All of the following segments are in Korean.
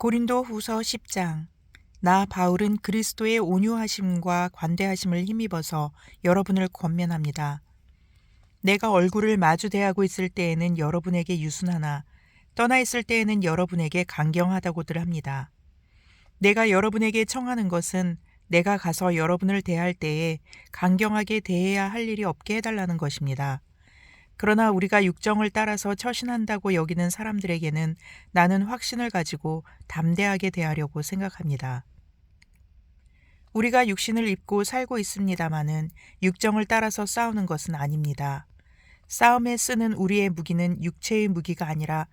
고린도 후서 10장. 나 바울은 그리스도의 온유하심과 관대하심을 힘입어서 여러분을 권면합니다. 내가 얼굴을 마주 대하고 있을 때에는 여러분에게 유순하나 떠나 있을 때에는 여러분에게 강경하다고들 합니다. 내가 여러분에게 청하는 것은 내가 가서 여러분을 대할 때에 강경하게 대해야 할 일이 없게 해달라는 것입니다. 그러나 우리가 육정을 따라서 처신한다고 여기는 사람들에게는 나는 확신을 가지고 담대하게 대하려고 생각합니다. 우리가 육신을 입고 살고 있습니다마는 육정을 따라서 싸우는 것은 아닙니다. 싸움에 쓰는 우리의 무기는 육체의 무기가 아니라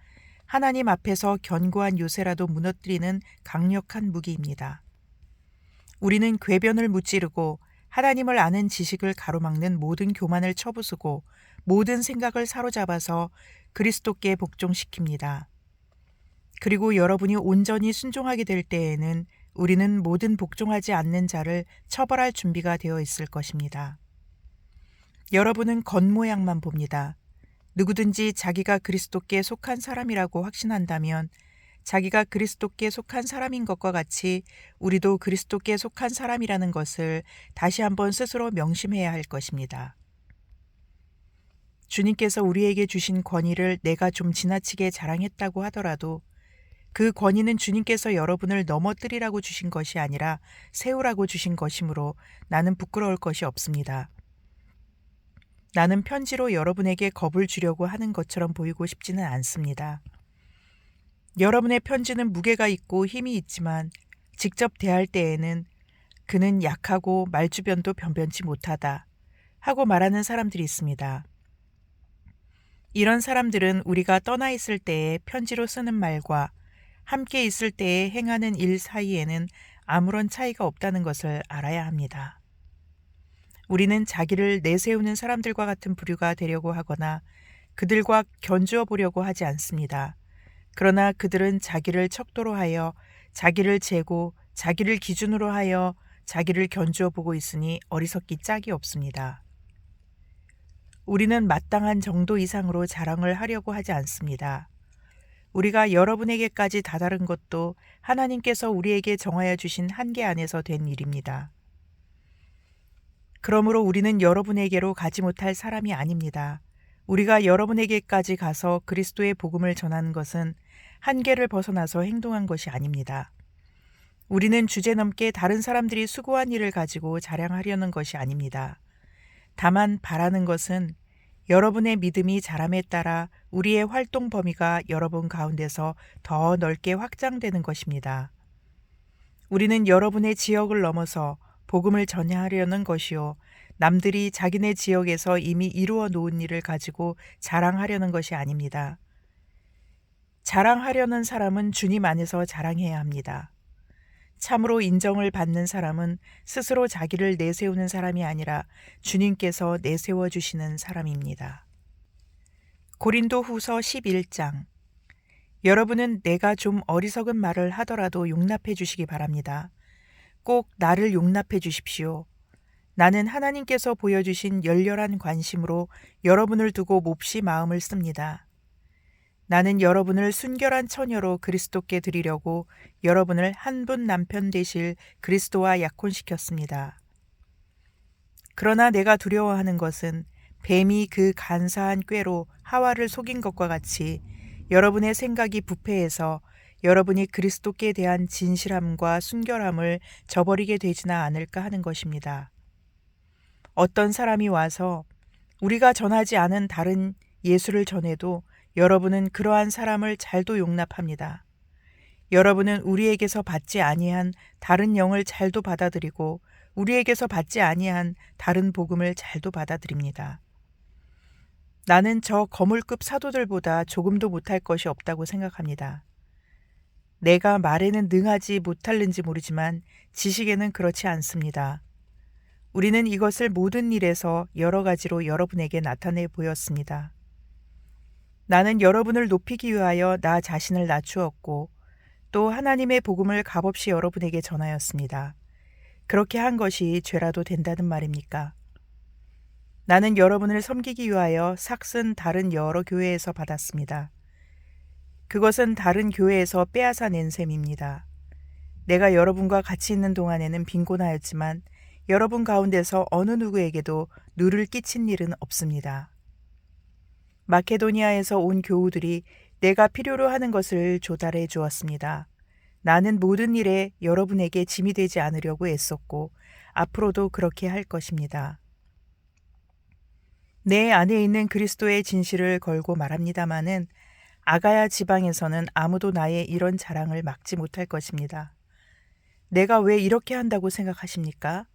하나님 앞에서 견고한 요새라도 무너뜨리는 강력한 무기입니다. 우리는 궤변을 무찌르고 하나님을 아는 지식을 가로막는 모든 교만을 쳐부수고 모든 생각을 사로잡아서 그리스도께 복종시킵니다. 그리고 여러분이 온전히 순종하게 될 때에는 우리는 모든 복종하지 않는 자를 처벌할 준비가 되어 있을 것입니다. 여러분은 겉모양만 봅니다. 누구든지 자기가 그리스도께 속한 사람이라고 확신한다면 자기가 그리스도께 속한 사람인 것과 같이 우리도 그리스도께 속한 사람이라는 것을 다시 한번 스스로 명심해야 할 것입니다. 주님께서 우리에게 주신 권위를 내가 좀 지나치게 자랑했다고 하더라도 그 권위는 주님께서 여러분을 넘어뜨리라고 주신 것이 아니라 세우라고 주신 것이므로 나는 부끄러울 것이 없습니다. 나는 편지로 여러분에게 겁을 주려고 하는 것처럼 보이고 싶지는 않습니다. 여러분의 편지는 무게가 있고 힘이 있지만 직접 대할 때에는 그는 약하고 말주변도 변변치 못하다 하고 말하는 사람들이 있습니다. 이런 사람들은 우리가 떠나 있을 때에 편지로 쓰는 말과 함께 있을 때에 행하는 일 사이에는 아무런 차이가 없다는 것을 알아야 합니다. 우리는 자기를 내세우는 사람들과 같은 부류가 되려고 하거나 그들과 견주어 보려고 하지 않습니다. 그러나 그들은 자기를 척도로 하여 자기를 재고 자기를 기준으로 하여 자기를 견주어 보고 있으니 어리석기 짝이 없습니다. 우리는 마땅한 정도 이상으로 자랑을 하려고 하지 않습니다. 우리가 여러분에게까지 다다른 것도 하나님께서 우리에게 정하여 주신 한계 안에서 된 일입니다. 그러므로 우리는 여러분에게로 가지 못할 사람이 아닙니다. 우리가 여러분에게까지 가서 그리스도의 복음을 전하는 것은 한계를 벗어나서 행동한 것이 아닙니다. 우리는 주제넘게 다른 사람들이 수고한 일을 가지고 자랑하려는 것이 아닙니다. 다만 바라는 것은 여러분의 믿음이 자람에 따라 우리의 활동 범위가 여러분 가운데서 더 넓게 확장되는 것입니다. 우리는 여러분의 지역을 넘어서 복음을 전하려는 것이요, 남들이 자기네 지역에서 이미 이루어 놓은 일을 가지고 자랑하려는 것이 아닙니다. 자랑하려는 사람은 주님 안에서 자랑해야 합니다. 참으로 인정을 받는 사람은 스스로 자기를 내세우는 사람이 아니라 주님께서 내세워 주시는 사람입니다. 고린도 후서 11장. 여러분은 내가 좀 어리석은 말을 하더라도 용납해 주시기 바랍니다. 꼭 나를 용납해 주십시오. 나는 하나님께서 보여주신 열렬한 관심으로 여러분을 두고 몹시 마음을 씁니다. 나는 여러분을 순결한 처녀로 그리스도께 드리려고 여러분을 한 분 남편 되실 그리스도와 약혼시켰습니다. 그러나 내가 두려워하는 것은 뱀이 그 간사한 꾀로 하와를 속인 것과 같이 여러분의 생각이 부패해서 여러분이 그리스도께 대한 진실함과 순결함을 저버리게 되지나 않을까 하는 것입니다. 어떤 사람이 와서 우리가 전하지 않은 다른 예수를 전해도 여러분은 그러한 사람을 잘도 용납합니다. 여러분은 우리에게서 받지 아니한 다른 영을 잘도 받아들이고 우리에게서 받지 아니한 다른 복음을 잘도 받아들입니다. 나는 저 거물급 사도들보다 조금도 못할 것이 없다고 생각합니다. 내가 말에는 능하지 못할는지 모르지만 지식에는 그렇지 않습니다. 우리는 이것을 모든 일에서 여러 가지로 여러분에게 나타내 보였습니다. 나는 여러분을 높이기 위하여 나 자신을 낮추었고 또 하나님의 복음을 값없이 여러분에게 전하였습니다. 그렇게 한 것이 죄라도 된다는 말입니까? 나는 여러분을 섬기기 위하여 삭슨 다른 여러 교회에서 받았습니다. 그것은 다른 교회에서 빼앗아 낸 셈입니다. 내가 여러분과 같이 있는 동안에는 빈곤하였지만 여러분 가운데서 어느 누구에게도 누를 끼친 일은 없습니다. 마케도니아에서 온 교우들이 내가 필요로 하는 것을 조달해 주었습니다. 나는 모든 일에 여러분에게 짐이 되지 않으려고 애썼고 앞으로도 그렇게 할 것입니다. 내 안에 있는 그리스도의 진실을 걸고 말합니다마는 아가야 지방에서는 아무도 나의 이런 자랑을 막지 못할 것입니다. 내가 왜 이렇게 한다고 생각하십니까?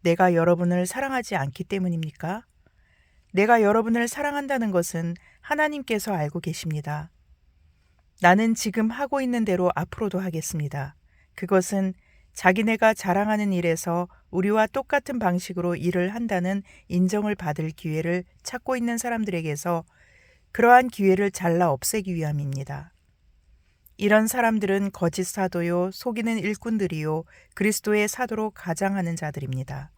내가 여러분을 사랑하지 않기 때문입니까? 내가 여러분을 사랑한다는 것은 하나님께서 알고 계십니다. 나는 지금 하고 있는 대로 앞으로도 하겠습니다. 그것은 자기네가 자랑하는 일에서 우리와 똑같은 방식으로 일을 한다는 인정을 받을 기회를 찾고 있는 사람들에게서 그러한 기회를 잘라 없애기 위함입니다. 이런 사람들은 거짓 사도요, 속이는 일꾼들이요, 그리스도의 사도로 가장하는 자들입니다.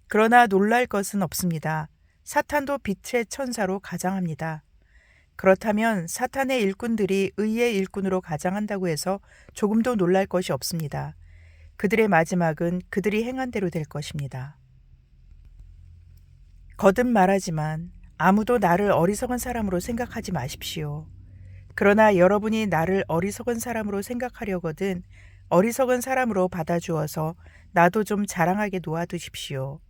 그러나 놀랄 것은 없습니다. 사탄도 빛의 천사로 가장합니다. 그렇다면 사탄의 일꾼들이 의의 일꾼으로 가장한다고 해서 조금도 놀랄 것이 없습니다. 그들의 마지막은 그들이 행한 대로 될 것입니다. 거듭 말하지만 아무도 나를 어리석은 사람으로 생각하지 마십시오. 그러나 여러분이 나를 어리석은 사람으로 생각하려거든 어리석은 사람으로 받아주어서 나도 좀 자랑하게 놓아두십시오.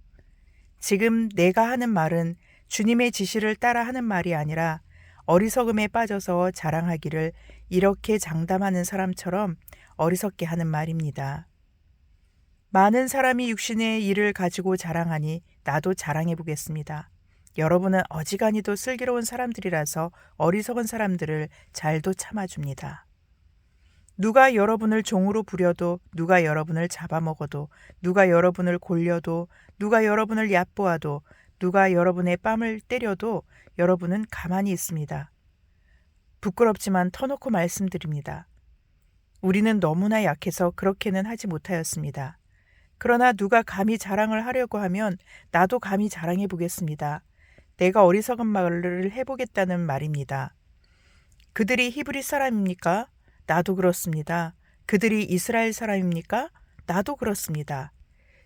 지금 내가 하는 말은 주님의 지시를 따라 하는 말이 아니라 어리석음에 빠져서 자랑하기를 이렇게 장담하는 사람처럼 어리석게 하는 말입니다. 많은 사람이 육신의 일을 가지고 자랑하니 나도 자랑해 보겠습니다. 여러분은 어지간히도 슬기로운 사람들이라서 어리석은 사람들을 잘도 참아줍니다. 누가 여러분을 종으로 부려도, 누가 여러분을 잡아먹어도, 누가 여러분을 골려도, 누가 여러분을 얕보아도, 누가 여러분의 뺨을 때려도 여러분은 가만히 있습니다. 부끄럽지만 터놓고 말씀드립니다. 우리는 너무나 약해서 그렇게는 하지 못하였습니다. 그러나 누가 감히 자랑을 하려고 하면 나도 감히 자랑해 보겠습니다. 내가 어리석은 말을 해보겠다는 말입니다. 그들이 히브리 사람입니까? 나도 그렇습니다. 그들이 이스라엘 사람입니까? 나도 그렇습니다.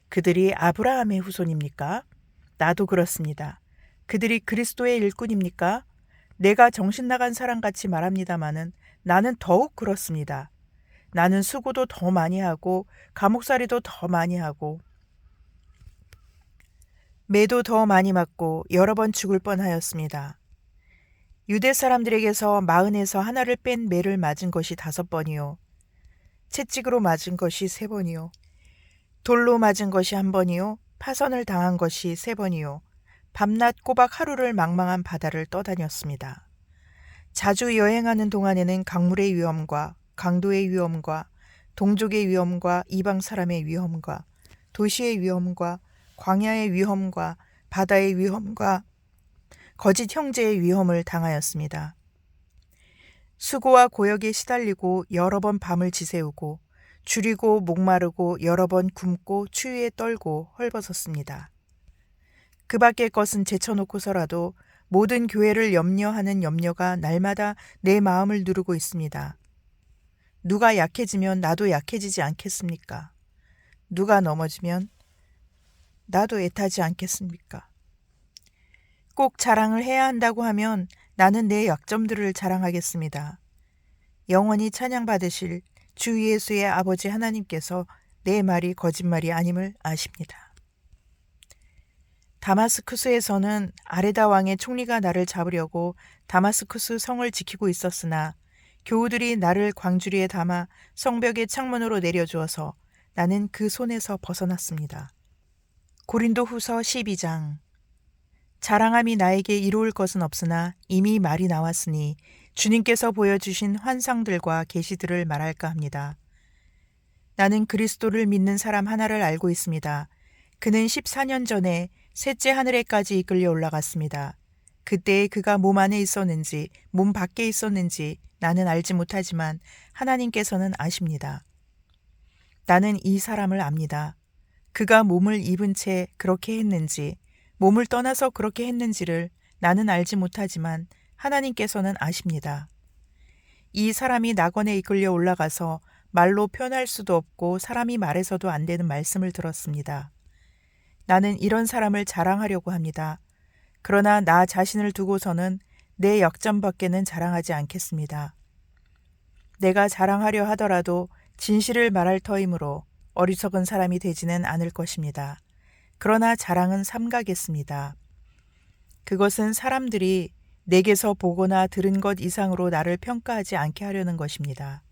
그들이 아브라함의 후손입니까? 나도 그렇습니다. 그들이 그리스도의 일꾼입니까? 내가 정신 나간 사람같이 말합니다마는 나는 더욱 그렇습니다. 나는 수고도 더 많이 하고 감옥살이도 더 많이 하고 매도 더 많이 맞고 여러 번 죽을 뻔하였습니다. 유대 사람들에게서 40에서 하나를 뺀 매를 맞은 것이 5번이요. 채찍으로 맞은 것이 3번이요. 돌로 맞은 것이 1번이요. 파선을 당한 것이 3번이요. 밤낮 꼬박 하루를 망망한 바다를 떠다녔습니다. 자주 여행하는 동안에는 강물의 위험과 강도의 위험과 동족의 위험과 이방 사람의 위험과 도시의 위험과 광야의 위험과 바다의 위험과 거짓 형제의 위험을 당하였습니다. 수고와 고역에 시달리고 여러 번 밤을 지새우고 줄이고 목마르고 여러 번 굶고 추위에 떨고 헐벗었습니다. 그 밖의 것은 제쳐놓고서라도 모든 교회를 염려하는 염려가 날마다 내 마음을 누르고 있습니다. 누가 약해지면 나도 약해지지 않겠습니까? 누가 넘어지면 나도 애타지 않겠습니까? 꼭 자랑을 해야 한다고 하면 나는 내 약점들을 자랑하겠습니다. 영원히 찬양받으실 주 예수의 아버지 하나님께서 내 말이 거짓말이 아님을 아십니다. 다마스쿠스에서는 아레다 왕의 총리가 나를 잡으려고 다마스쿠스 성을 지키고 있었으나 교우들이 나를 광주리에 담아 성벽의 창문으로 내려주어서 나는 그 손에서 벗어났습니다. 고린도 후서 12장. 자랑함이 나에게 이로울 것은 없으나 이미 말이 나왔으니 주님께서 보여주신 환상들과 계시들을 말할까 합니다. 나는 그리스도를 믿는 사람 하나를 알고 있습니다. 그는 14년 전에 셋째 하늘에까지 이끌려 올라갔습니다. 그때에 그가 몸 안에 있었는지 몸 밖에 있었는지 나는 알지 못하지만 하나님께서는 아십니다. 나는 이 사람을 압니다. 그가 몸을 입은 채 그렇게 했는지 몸을 떠나서 그렇게 했는지를 나는 알지 못하지만 하나님께서는 아십니다. 이 사람이 낙원에 이끌려 올라가서 말로 표현할 수도 없고 사람이 말해서도 안 되는 말씀을 들었습니다. 나는 이런 사람을 자랑하려고 합니다. 그러나 나 자신을 두고서는 내 약점밖에는 자랑하지 않겠습니다. 내가 자랑하려 하더라도 진실을 말할 터이므로 어리석은 사람이 되지는 않을 것입니다. 그러나 자랑은 삼가겠습니다. 그것은 사람들이 내게서 보거나 들은 것 이상으로 나를 평가하지 않게 하려는 것입니다.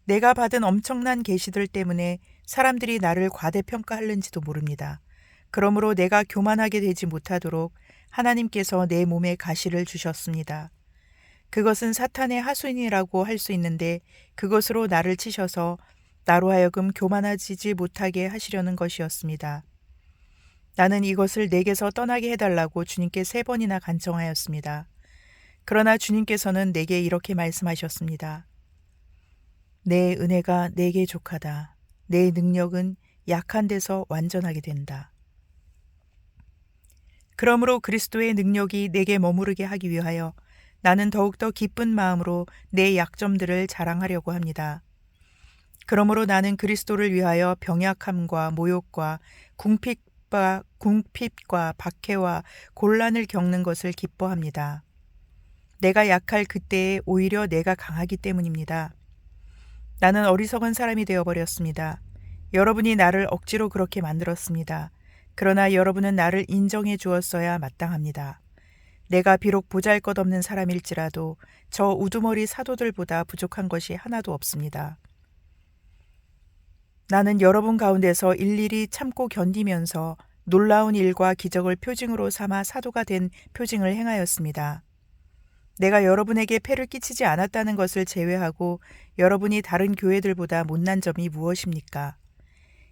내가 받은 엄청난 계시들 때문에 사람들이 나를 과대평가하는지도 모릅니다. 그러므로 내가 교만하게 되지 못하도록 하나님께서 내 몸에 가시를 주셨습니다. 그것은 사탄의 하수인이라고 할 수 있는데 그것으로 나를 치셔서 나로 하여금 교만해지지 못하게 하시려는 것이었습니다. 나는 이것을 내게서 떠나게 해달라고 주님께 3번이나 간청하였습니다. 그러나 주님께서는 내게 이렇게 말씀하셨습니다. 내 은혜가 내게 족하다. 내 능력은 약한 데서 완전하게 된다. 그러므로 그리스도의 능력이 내게 머무르게 하기 위하여 나는 더욱더 기쁜 마음으로 내 약점들을 자랑하려고 합니다. 그러므로 나는 그리스도를 위하여 병약함과 모욕과 궁핍과 박해와 곤란을 겪는 것을 기뻐합니다. 내가 약할 그때에 오히려 내가 강하기 때문입니다. 나는 어리석은 사람이 되어버렸습니다. 여러분이 나를 억지로 그렇게 만들었습니다. 그러나 여러분은 나를 인정해 주었어야 마땅합니다. 내가 비록 보잘것없는 사람일지라도 저 우두머리 사도들보다 부족한 것이 하나도 없습니다. 나는 여러분 가운데서 일일이 참고 견디면서 놀라운 일과 기적을 표징으로 삼아 사도가 된 표징을 행하였습니다. 내가 여러분에게 폐를 끼치지 않았다는 것을 제외하고 여러분이 다른 교회들보다 못난 점이 무엇입니까?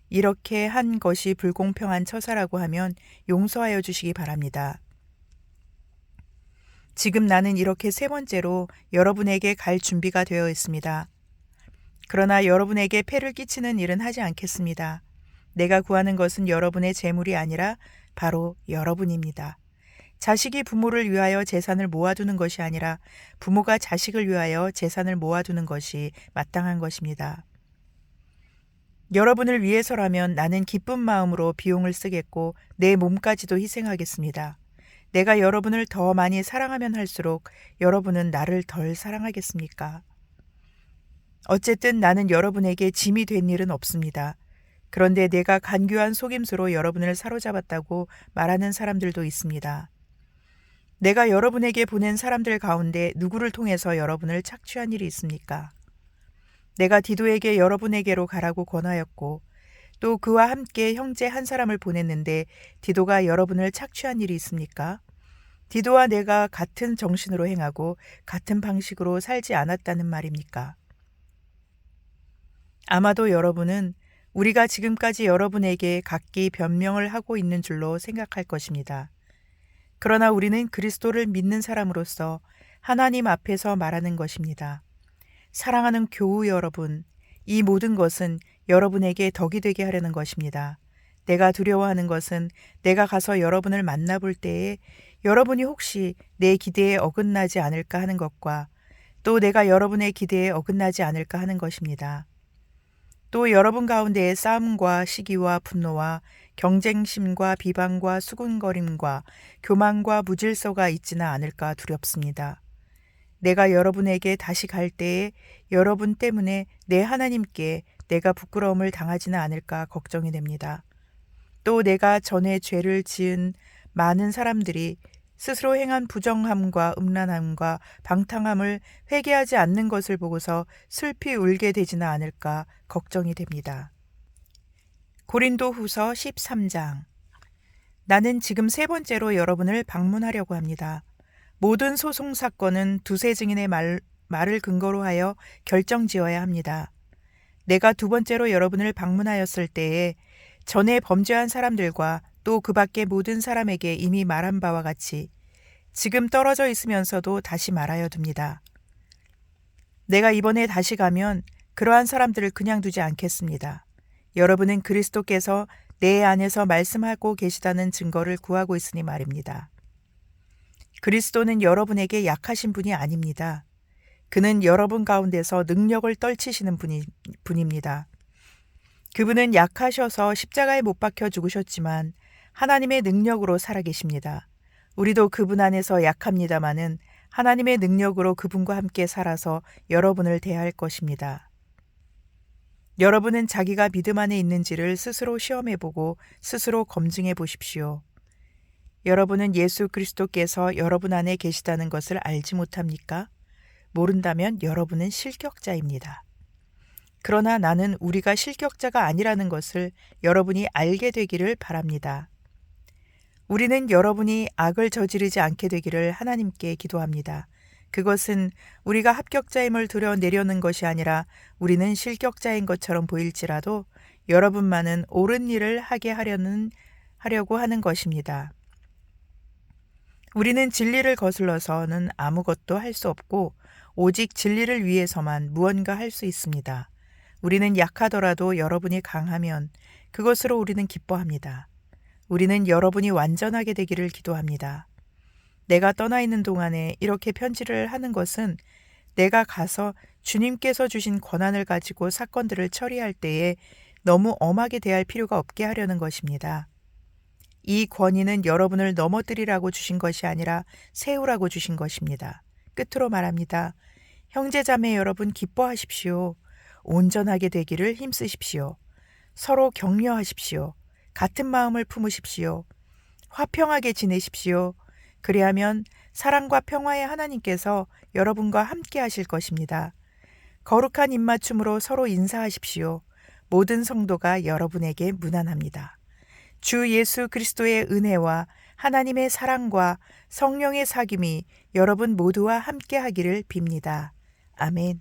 이렇게 한 것이 불공평한 처사라고 하면 용서하여 주시기 바랍니다. 지금 나는 이렇게 3번째로 여러분에게 갈 준비가 되어 있습니다. 그러나 여러분에게 폐를 끼치는 일은 하지 않겠습니다. 내가 구하는 것은 여러분의 재물이 아니라 바로 여러분입니다. 자식이 부모를 위하여 재산을 모아두는 것이 아니라 부모가 자식을 위하여 재산을 모아두는 것이 마땅한 것입니다. 여러분을 위해서라면 나는 기쁜 마음으로 비용을 쓰겠고 내 몸까지도 희생하겠습니다. 내가 여러분을 더 많이 사랑하면 할수록 여러분은 나를 덜 사랑하겠습니까? 어쨌든 나는 여러분에게 짐이 된 일은 없습니다. 그런데 내가 간교한 속임수로 여러분을 사로잡았다고 말하는 사람들도 있습니다. 내가 여러분에게 보낸 사람들 가운데 누구를 통해서 여러분을 착취한 일이 있습니까? 내가 디도에게 여러분에게로 가라고 권하였고 또 그와 함께 형제 한 사람을 보냈는데 디도가 여러분을 착취한 일이 있습니까? 디도와 내가 같은 정신으로 행하고 같은 방식으로 살지 않았다는 말입니까? 아마도 여러분은 우리가 지금까지 여러분에게 각기 변명을 하고 있는 줄로 생각할 것입니다. 그러나 우리는 그리스도를 믿는 사람으로서 하나님 앞에서 말하는 것입니다. 사랑하는 교우 여러분, 이 모든 것은 여러분에게 덕이 되게 하려는 것입니다. 내가 두려워하는 것은 내가 가서 여러분을 만나볼 때에 여러분이 혹시 내 기대에 어긋나지 않을까 하는 것과 또 내가 여러분의 기대에 어긋나지 않을까 하는 것입니다. 또 여러분 가운데에 싸움과 시기와 분노와 경쟁심과 비방과 수군거림과 교만과 무질서가 있지는 않을까 두렵습니다. 내가 여러분에게 다시 갈 때에 여러분 때문에 내 하나님께 내가 부끄러움을 당하지는 않을까 걱정이 됩니다. 또 내가 전에 죄를 지은 많은 사람들이 스스로 행한 부정함과 음란함과 방탕함을 회개하지 않는 것을 보고서 슬피 울게 되지는 않을까 걱정이 됩니다. 고린도후서 13장. 나는 지금 3번째로 여러분을 방문하려고 합니다. 모든 소송 사건은 두세 증인의 말을 근거로 하여 결정지어야 합니다. 내가 2번째로 여러분을 방문하였을 때에 전에 범죄한 사람들과 또 그 밖의 모든 사람에게 이미 말한 바와 같이 지금 떨어져 있으면서도 다시 말하여 둡니다. 내가 이번에 다시 가면 그러한 사람들을 그냥 두지 않겠습니다. 여러분은 그리스도께서 내 안에서 말씀하고 계시다는 증거를 구하고 있으니 말입니다. 그리스도는 여러분에게 약하신 분이 아닙니다. 그는 여러분 가운데서 능력을 떨치시는 분입니다. 그분은 약하셔서 십자가에 못 박혀 죽으셨지만 하나님의 능력으로 살아계십니다. 우리도 그분 안에서 약합니다마는 하나님의 능력으로 그분과 함께 살아서 여러분을 대할 것입니다. 여러분은 자기가 믿음 안에 있는지를 스스로 시험해보고 스스로 검증해 보십시오. 여러분은 예수 그리스도께서 여러분 안에 계시다는 것을 알지 못합니까? 모른다면 여러분은 실격자입니다. 그러나 나는 우리가 실격자가 아니라는 것을 여러분이 알게 되기를 바랍니다. 우리는 여러분이 악을 저지르지 않게 되기를 하나님께 기도합니다. 그것은 우리가 합격자임을 드러내려는 것이 아니라 우리는 실격자인 것처럼 보일지라도 여러분만은 옳은 일을 하게 하려고 하는 것입니다. 우리는 진리를 거슬러서는 아무것도 할 수 없고 오직 진리를 위해서만 무언가 할 수 있습니다. 우리는 약하더라도 여러분이 강하면 그것으로 우리는 기뻐합니다. 우리는 여러분이 완전하게 되기를 기도합니다. 내가 떠나 있는 동안에 이렇게 편지를 하는 것은 내가 가서 주님께서 주신 권한을 가지고 사건들을 처리할 때에 너무 엄하게 대할 필요가 없게 하려는 것입니다. 이 권위는 여러분을 넘어뜨리라고 주신 것이 아니라 세우라고 주신 것입니다. 끝으로 말합니다. 형제자매 여러분 기뻐하십시오. 온전하게 되기를 힘쓰십시오. 서로 격려하십시오. 같은 마음을 품으십시오. 화평하게 지내십시오. 그리하면 사랑과 평화의 하나님께서 여러분과 함께 하실 것입니다. 거룩한 입맞춤으로 서로 인사하십시오. 모든 성도가 여러분에게 문안합니다. 주 예수 그리스도의 은혜와 하나님의 사랑과 성령의 사귐이 여러분 모두와 함께 하기를 빕니다. 아멘.